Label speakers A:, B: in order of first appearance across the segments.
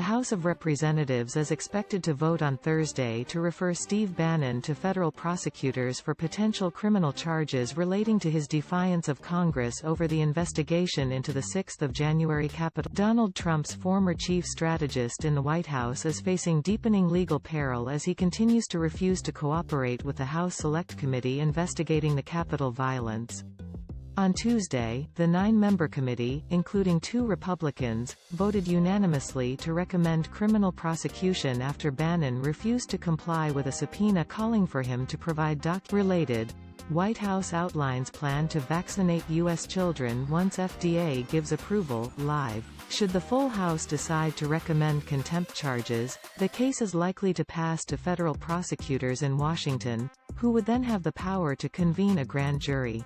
A: The House of Representatives is expected to vote on Thursday to refer Steve Bannon to federal prosecutors for potential criminal charges relating to his defiance of Congress over the investigation into the 6th of January Capitol. Donald Trump's former chief strategist in the White House is facing deepening legal peril as he continues to refuse to cooperate with the House Select Committee investigating the Capitol violence. On Tuesday, the 9-member committee, including 2 Republicans, voted unanimously to recommend criminal prosecution after Bannon refused to comply with a subpoena calling for him to provide related. White House outlines plan to vaccinate U.S. children once FDA gives approval. Live. Should the full House decide to recommend contempt charges, the case is likely to pass to federal prosecutors in Washington, who would then have the power to convene a grand jury.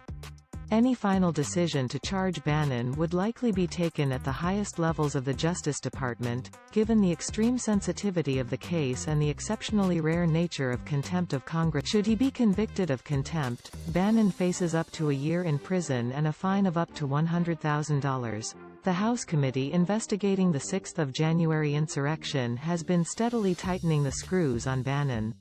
A: Any final decision to charge Bannon would likely be taken at the highest levels of the Justice Department, given the extreme sensitivity of the case and the exceptionally rare nature of contempt of Congress. Should he be convicted of contempt, Bannon faces up to a year in prison and a fine of up to $100,000. The House committee investigating the 6th of January insurrection has been steadily tightening the screws on Bannon.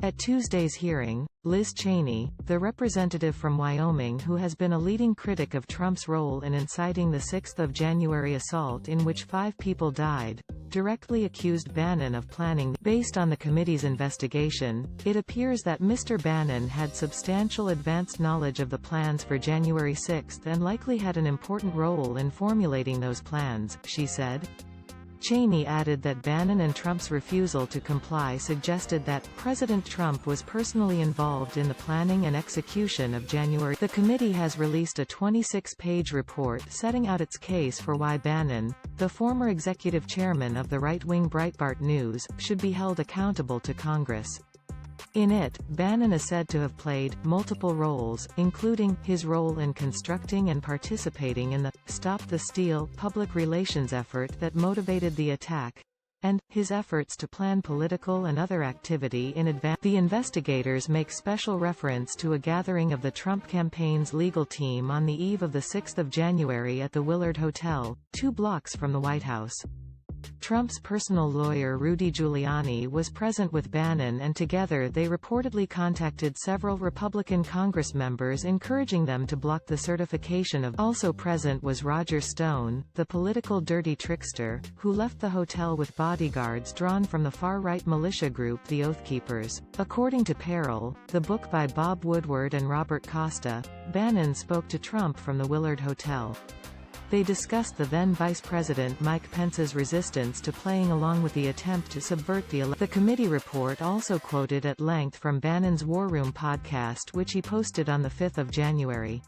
A: At Tuesday's hearing, Liz Cheney, the representative from Wyoming who has been a leading critic of Trump's role in inciting the 6th of January assault in which 5 people died, directly accused Bannon of planning. Based on the committee's investigation, it appears that Mr. Bannon had substantial advanced knowledge of the plans for January 6 and likely had an important role in formulating those plans, she said. Cheney added that Bannon and Trump's refusal to comply suggested that President Trump was personally involved in the planning and execution of January. The committee has released a 26-page report setting out its case for why Bannon, the former executive chairman of the right-wing Breitbart News, should be held accountable to Congress. In it, Bannon is said to have played multiple roles, including his role in constructing and participating in the Stop the Steal public relations effort that motivated the attack, and his efforts to plan political and other activity in advance. The investigators make special reference to a gathering of the Trump campaign's legal team on the eve of the 6th of January at the Willard Hotel, 2 blocks from the White House. Trump's personal lawyer Rudy Giuliani was present with Bannon and together they reportedly contacted several Republican Congress members encouraging them to block the certification of. Also present was Roger Stone, the political dirty trickster, who left the hotel with bodyguards drawn from the far-right militia group the Oath Keepers. According to Peril, the book by Bob Woodward and Robert Costa, Bannon spoke to Trump from the Willard Hotel. They discussed the then Vice President Mike Pence's resistance to playing along with the attempt to subvert the election. The committee report also quoted at length from Bannon's War Room podcast which he posted on the 5th of January.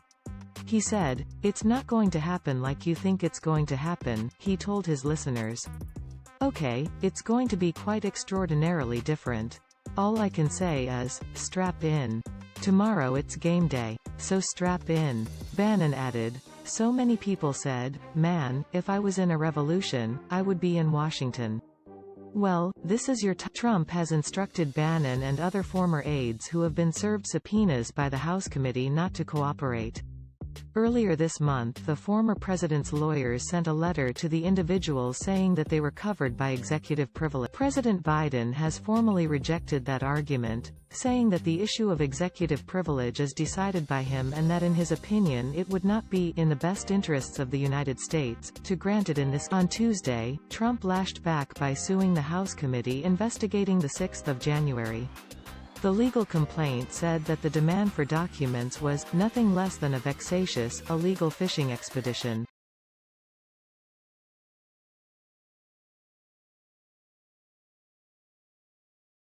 A: He said, "It's not going to happen like you think it's going to happen," he told his listeners. "Okay, it's going to be quite extraordinarily different. All I can say is, strap in. Tomorrow it's game day. So strap in." Bannon added, "So many people said, man, if I was in a revolution, I would be in Washington. Well, this is your Trump has instructed Bannon and other former aides who have been served subpoenas by the House committee not to cooperate. Earlier this month the former president's lawyers sent a letter to the individuals saying that they were covered by executive privilege. President Biden has formally rejected that argument, saying that the issue of executive privilege is decided by him and that in his opinion it would not be in the best interests of the United States to grant it in this. On Tuesday, Trump lashed back by suing the House committee investigating the 6th of January. The legal complaint said that the demand for documents was nothing less than a vexatious, illegal fishing expedition.